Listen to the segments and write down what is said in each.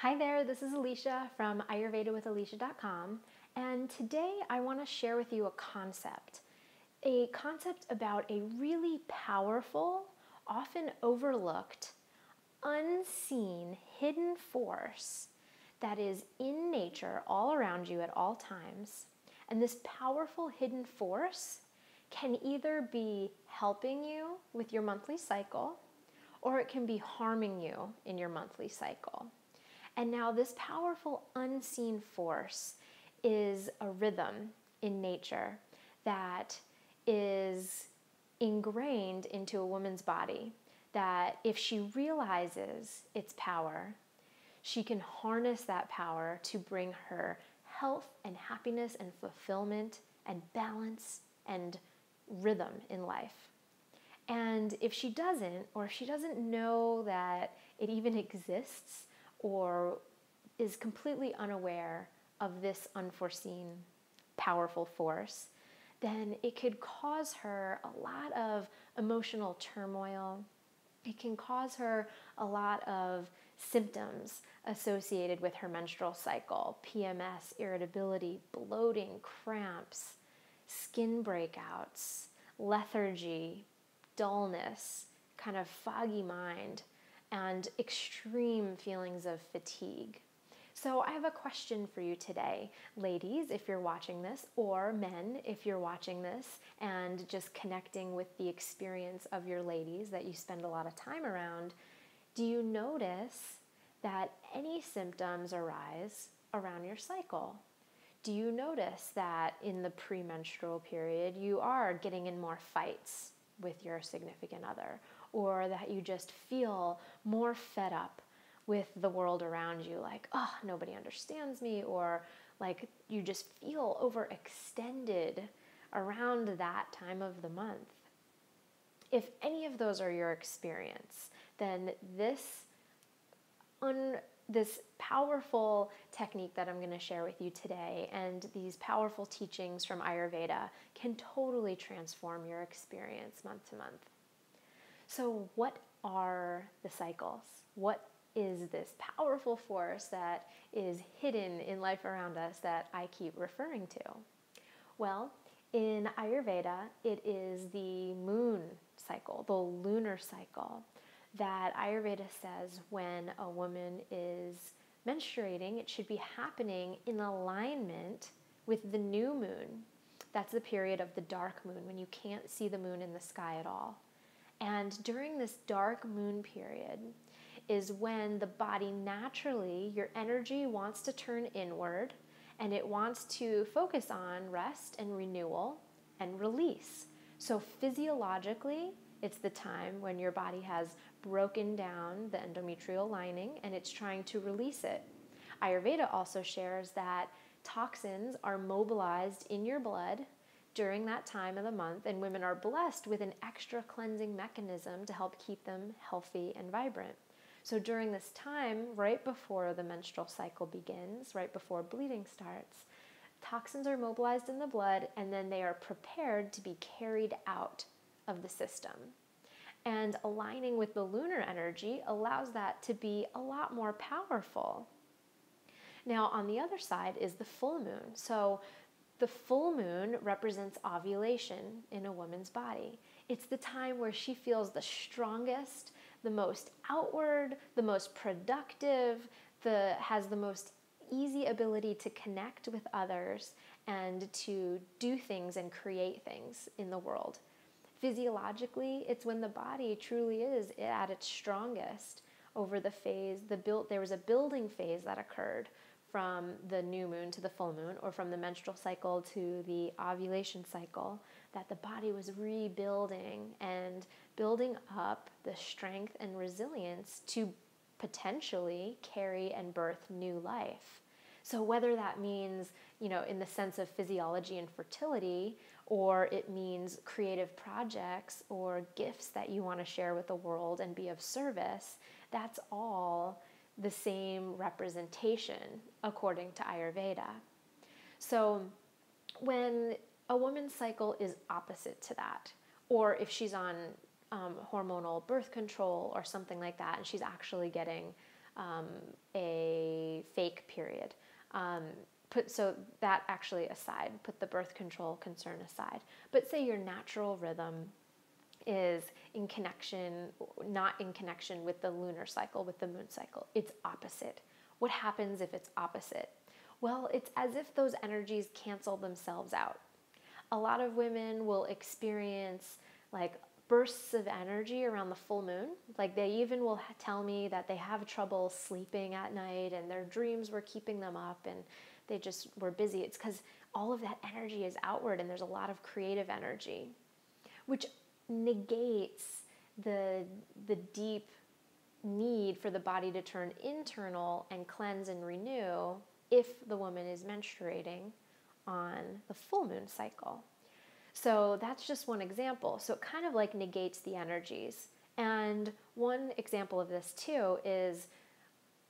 Hi there, this is Alicia from ayurvedawithalicia.com, and today I want to share with you a concept about a really powerful, often overlooked, unseen, hidden force that is in nature all around you at all times. And this powerful hidden force can either be helping you with your monthly cycle, or it can be harming you in your monthly cycle. And now this powerful unseen force is a rhythm in nature that is ingrained into a woman's body, that if she realizes its power, she can harness that power to bring her health and happiness and fulfillment and balance and rhythm in life. And if she doesn't, or if she doesn't know that it even exists, or is completely unaware of this unforeseen powerful force, then it could cause her a lot of emotional turmoil. It can cause her a lot of symptoms associated with her menstrual cycle: PMS, irritability, bloating, cramps, skin breakouts, lethargy, dullness, kind of foggy mind, and extreme feelings of fatigue. So I have a question for you today, ladies, if you're watching this, or men, if you're watching this and just connecting with the experience of your ladies that you spend a lot of time around. Do you notice that any symptoms arise around your cycle? Do you notice that in the premenstrual period you are getting in more fights with your significant other, or that you just feel more fed up with the world around you, like, oh, nobody understands me, or like you just feel overextended around that time of the month? If any of those are your experience, then this powerful technique that I'm going to share with you today, and these powerful teachings from Ayurveda, can totally transform your experience month to month. So what are the cycles? What is this powerful force that is hidden in life around us that I keep referring to? Well, in Ayurveda, it is the moon cycle, the lunar cycle, that Ayurveda says when a woman is menstruating, it should be happening in alignment with the new moon. That's the period of the dark moon, when you can't see the moon in the sky at all. And during this dark moon period is when the body naturally, your energy wants to turn inward, and it wants to focus on rest and renewal and release. So physiologically, it's the time when your body has broken down the endometrial lining and it's trying to release it. Ayurveda also shares that toxins are mobilized in your blood during that time of the month, and women are blessed with an extra cleansing mechanism to help keep them healthy and vibrant. So during this time, right before the menstrual cycle begins, right before bleeding starts, toxins are mobilized in the blood, and then they are prepared to be carried out of the system. And aligning with the lunar energy allows that to be a lot more powerful. Now, on the other side is the full moon. So the full moon represents ovulation in a woman's body. It's the time where she feels the strongest, the most outward, the most productive, has the most easy ability to connect with others and to do things and create things in the world. Physiologically, it's when the body truly is at its strongest over the phase. There was a building phase that occurred from the new moon to the full moon, or from the menstrual cycle to the ovulation cycle, that the body was rebuilding and building up the strength and resilience to potentially carry and birth new life. So whether that means, in the sense of physiology and fertility, or it means creative projects or gifts that you want to share with the world and be of service, that's all the same representation according to Ayurveda. So when a woman's cycle is opposite to that, or if she's on hormonal birth control or something like that, and she's actually getting a fake period. So that actually aside, put the birth control concern aside. But say your natural rhythm is in connection, not in connection with the lunar cycle, with the moon cycle. It's opposite. What happens if it's opposite? Well, it's as if those energies cancel themselves out. A lot of women will experience like bursts of energy around the full moon. Like they even will tell me that they have trouble sleeping at night and their dreams were keeping them up and they just were busy. It's because all of that energy is outward and there's a lot of creative energy, which negates the deep need for the body to turn internal and cleanse and renew if the woman is menstruating on the full moon cycle. So that's just one example. So it kind of like negates the energies. And one example of this too is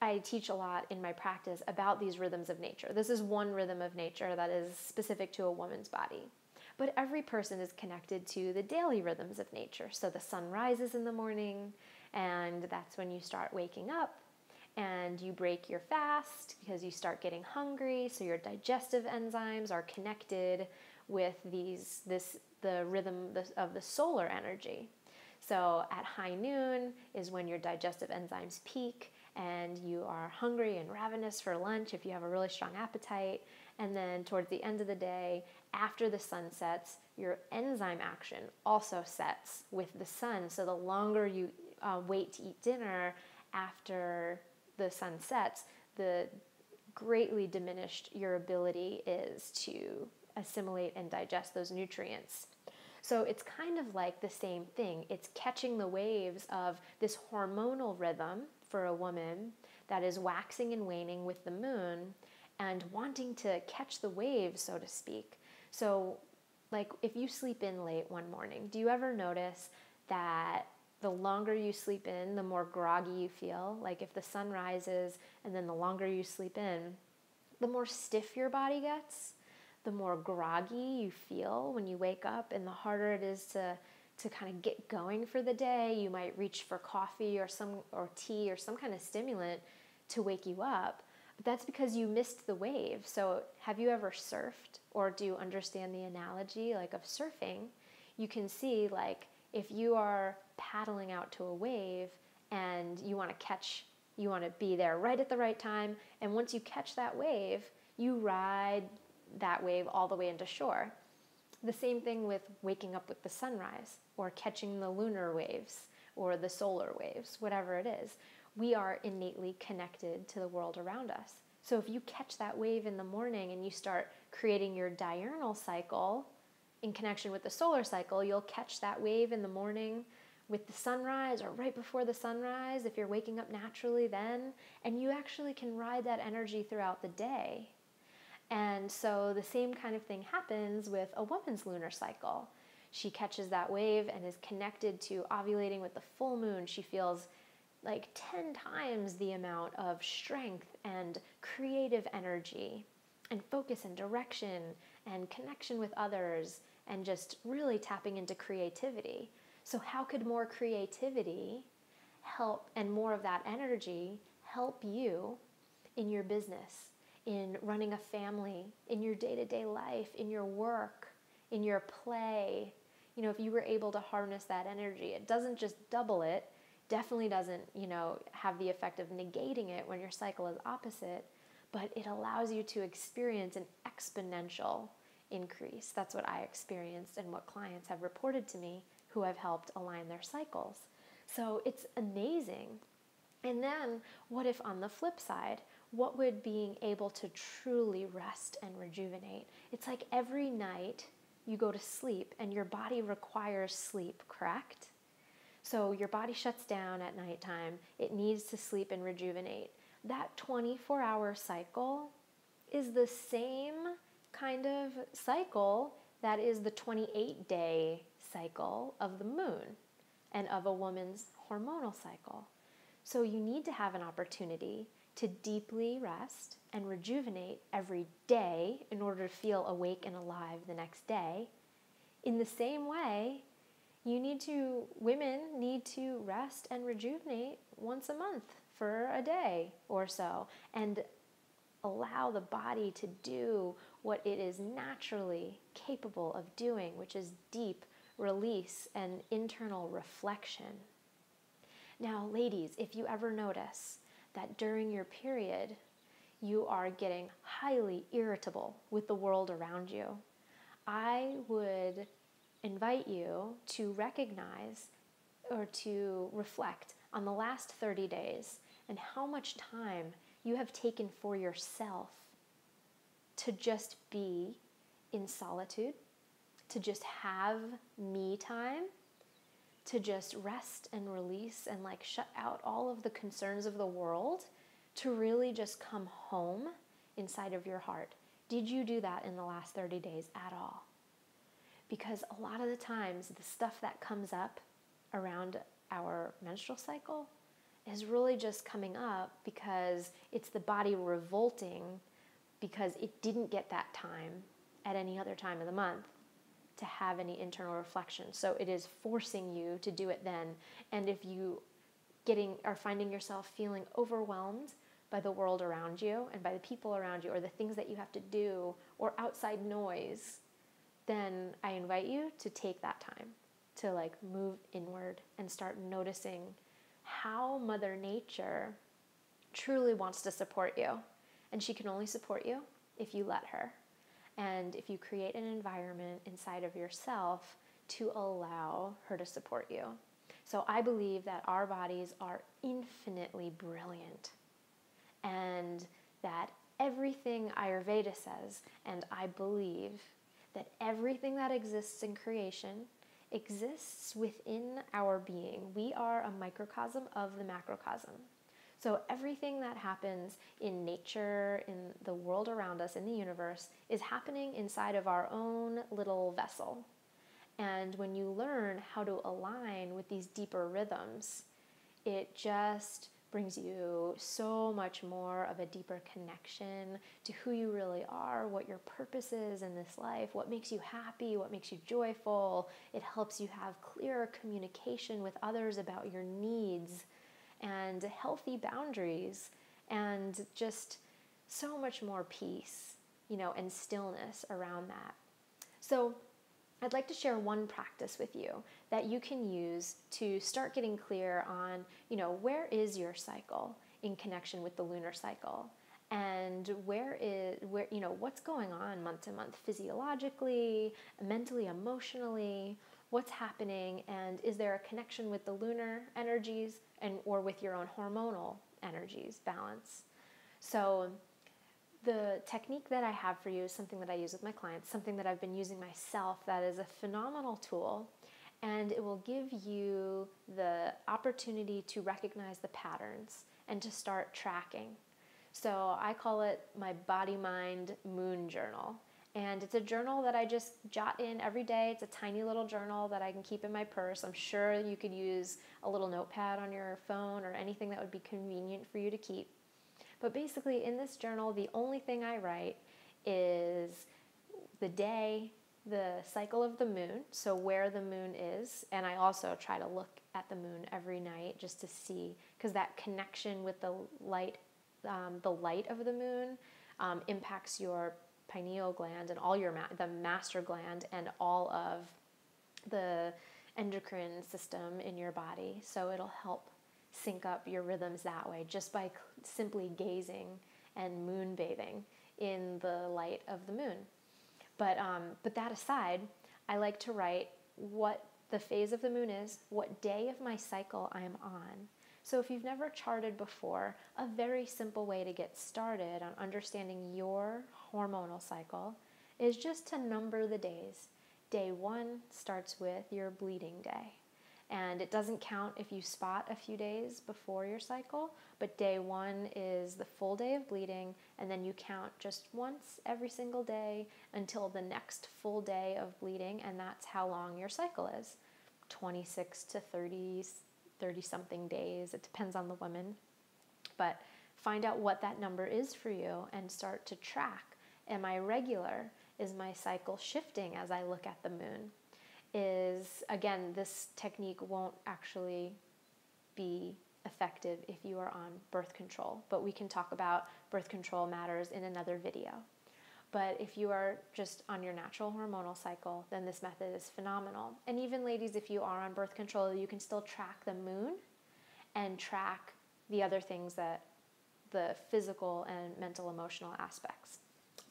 I teach a lot in my practice about these rhythms of nature. This is one rhythm of nature that is specific to a woman's body. But every person is connected to the daily rhythms of nature. So the sun rises in the morning, and that's when you start waking up, and you break your fast because you start getting hungry. So your digestive enzymes are connected with the rhythm of the solar energy. So at high noon is when your digestive enzymes peak, and you are hungry and ravenous for lunch if you have a really strong appetite. And then towards the end of the day, after the sun sets, your enzyme action also sets with the sun. So the longer you wait to eat dinner after the sun sets, the greatly diminished your ability is to assimilate and digest those nutrients. So it's kind of like the same thing. It's catching the waves of this hormonal rhythm for a woman that is waxing and waning with the moon and wanting to catch the waves, so to speak. So like if you sleep in late one morning, do you ever notice that the longer you sleep in, the more groggy you feel? Like if the sun rises and then the longer you sleep in, the more stiff your body gets, the more groggy you feel when you wake up, and the harder it is to kind of get going for the day. You might reach for coffee or tea or some kind of stimulant to wake you up. But that's because you missed the wave. So have you ever surfed, or do you understand the analogy like of surfing? You can see like if you are paddling out to a wave and you want to be there right at the right time, and once you catch that wave, you ride that wave all the way into shore. The same thing with waking up with the sunrise or catching the lunar waves or the solar waves, whatever it is. We are innately connected to the world around us. So if you catch that wave in the morning and you start creating your diurnal cycle in connection with the solar cycle, you'll catch that wave in the morning with the sunrise or right before the sunrise if you're waking up naturally then, and you actually can ride that energy throughout the day. And so the same kind of thing happens with a woman's lunar cycle. She catches that wave and is connected to ovulating with the full moon. She feels like 10 times the amount of strength and creative energy and focus and direction and connection with others and just really tapping into creativity. So how could more creativity help, and more of that energy help you in your business, in running a family, in your day-to-day life, in your work, in your play? You know, if you were able to harness that energy, it doesn't just double it, definitely doesn't, have the effect of negating it when your cycle is opposite, but it allows you to experience an exponential increase. That's what I experienced and what clients have reported to me who have helped align their cycles. So it's amazing. And then what if on the flip side, what would being able to truly rest and rejuvenate? It's like every night you go to sleep and your body requires sleep, correct? So your body shuts down at nighttime. It needs to sleep and rejuvenate. That 24-hour cycle is the same kind of cycle that is the 28-day cycle of the moon and of a woman's hormonal cycle. So you need to have an opportunity to deeply rest and rejuvenate every day in order to feel awake and alive the next day. In the same way, women need to rest and rejuvenate once a month for a day or so and allow the body to do what it is naturally capable of doing, which is deep release and internal reflection. Now, ladies, if you ever notice that during your period, you are getting highly irritable with the world around you, I would invite you to recognize or to reflect on the last 30 days and how much time you have taken for yourself to just be in solitude, to just have me time, to just rest and release and like shut out all of the concerns of the world, to really just come home inside of your heart. Did you do that in the last 30 days at all? Because a lot of the times the stuff that comes up around our menstrual cycle is really just coming up because it's the body revolting because it didn't get that time at any other time of the month to have any internal reflection. So it is forcing you to do it then. And if you are finding yourself feeling overwhelmed by the world around you and by the people around you or the things that you have to do or outside noise, then I invite you to take that time to like move inward and start noticing how Mother Nature truly wants to support you. And she can only support you if you let her. And if you create an environment inside of yourself to allow her to support you. So I believe that our bodies are infinitely brilliant and that everything Ayurveda says, and I believe that everything that exists in creation exists within our being. We are a microcosm of the macrocosm. So everything that happens in nature, in the world around us, in the universe, is happening inside of our own little vessel. And when you learn how to align with these deeper rhythms, it just brings you so much more of a deeper connection to who you really are, what your purpose is in this life, what makes you happy, what makes you joyful. It helps you have clearer communication with others about your needs and healthy boundaries and just so much more peace, and stillness around that. So I'd like to share one practice with you that you can use to start getting clear on, where is your cycle in connection with the lunar cycle, and what's going on month to month physiologically, mentally, emotionally, what's happening, and is there a connection with the lunar energies or with your own hormonal energies balance? So the technique that I have for you is something that I use with my clients, something that I've been using myself that is a phenomenal tool, and it will give you the opportunity to recognize the patterns and to start tracking. So I call it my body-mind moon journal. And it's a journal that I just jot in every day. It's a tiny little journal that I can keep in my purse. I'm sure you could use a little notepad on your phone or anything that would be convenient for you to keep. But basically in this journal, the only thing I write is the day, the cycle of the moon, so where the moon is. And I also try to look at the moon every night just to see, because that connection with the light of the moon impacts your pineal gland and all the master gland and all of the endocrine system in your body. So it'll help sync up your rhythms that way just by simply gazing and moon bathing in the light of the moon. But that aside, I like to write what the phase of the moon is, what day of my cycle I am on. So if you've never charted before, a very simple way to get started on understanding your hormonal cycle is just to number the days. Day 1 starts with your bleeding day. And it doesn't count if you spot a few days before your cycle, but day 1 is the full day of bleeding, and then you count just once every single day until the next full day of bleeding, and that's how long your cycle is. 26 to 30-something days. It depends on the woman. But find out what that number is for you and start to track. Am I regular? Is my cycle shifting as I look at the moon? Again, this technique won't actually be effective if you are on birth control, but we can talk about birth control matters in another video. But if you are just on your natural hormonal cycle, then this method is phenomenal. And even ladies, if you are on birth control, you can still track the moon and track the other things, that the physical and mental emotional aspects.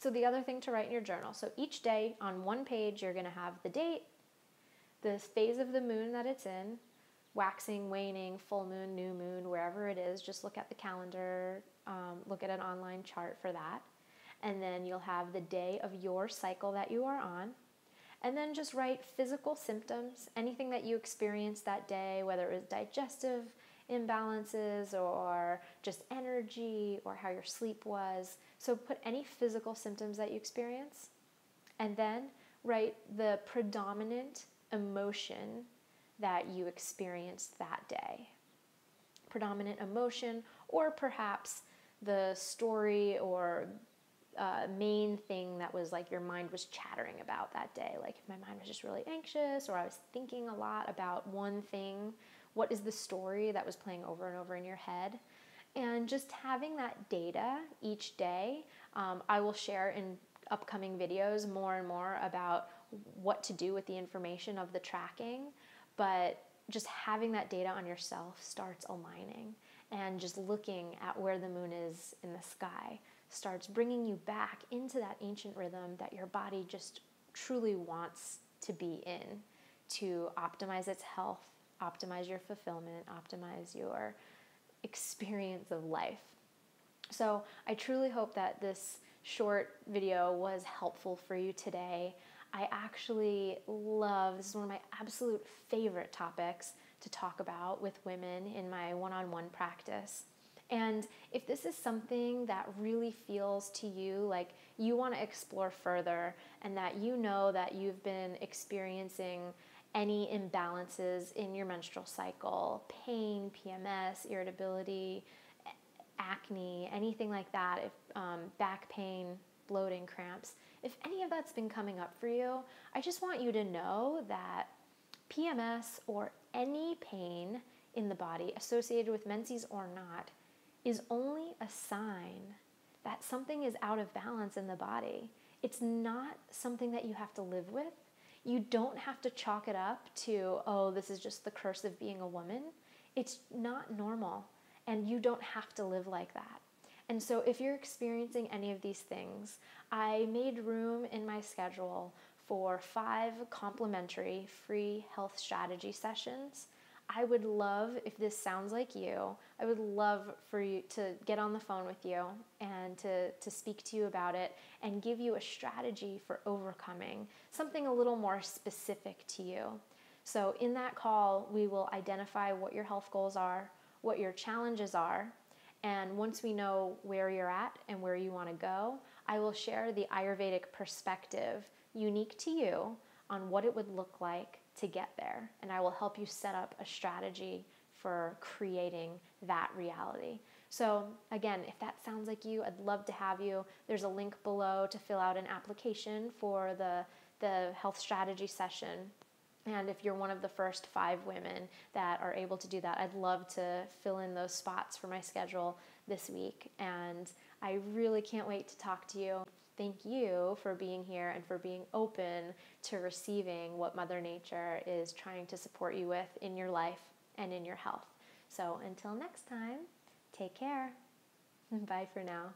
So the other thing to write in your journal, so each day on one page, you're going to have the date, the phase of the moon that it's in, waxing, waning, full moon, new moon, wherever it is. Just look at the calendar, look at an online chart for that. And then you'll have the day of your cycle that you are on. And then just write physical symptoms, anything that you experienced that day, whether it was digestive imbalances or just energy or how your sleep was. So put any physical symptoms that you experience. And then write the predominant emotion that you experienced that day. Predominant emotion, or perhaps the story or main thing that was like your mind was chattering about that day. Like if my mind was just really anxious, or I was thinking a lot about one thing, what is the story that was playing over and over in your head? And just having that data each day. I will share in upcoming videos more and more about what to do with the information of the tracking, but just having that data on yourself starts aligning, and just looking at where the moon is in the sky starts bringing you back into that ancient rhythm that your body just truly wants to be in, to optimize its health, optimize your fulfillment, optimize your experience of life. So I truly hope that this short video was helpful for you today. I actually love, this is one of my absolute favorite topics to talk about with women in my one-on-one practice. And if this is something that really feels to you like you want to explore further, and that you know that you've been experiencing any imbalances in your menstrual cycle, pain, PMS, irritability, acne, anything like that, if back pain, bloating, cramps, if any of that's been coming up for you, I just want you to know that PMS or any pain in the body associated with menses or not is only a sign that something is out of balance in the body. It's not something that you have to live with. You don't have to chalk it up to, oh, this is just the curse of being a woman. It's not normal, and you don't have to live like that. And so if you're experiencing any of these things, I made room in my schedule for 5 complimentary free health strategy sessions. I would love, if this sounds like you, I would love for you to get on the phone with you and to speak to you about it and give you a strategy for overcoming something a little more specific to you. So in that call, we will identify what your health goals are, what your challenges are, and once we know where you're at and where you want to go, I will share the Ayurvedic perspective unique to you on what it would look like to get there. And I will help you set up a strategy for creating that reality. So again, if that sounds like you, I'd love to have you. There's a link below to fill out an application for the health strategy session. And if you're one of the first 5 women that are able to do that, I'd love to fill in those spots for my schedule this week. And I really can't wait to talk to you. Thank you for being here and for being open to receiving what Mother Nature is trying to support you with in your life and in your health. So until next time, take care. Bye for now.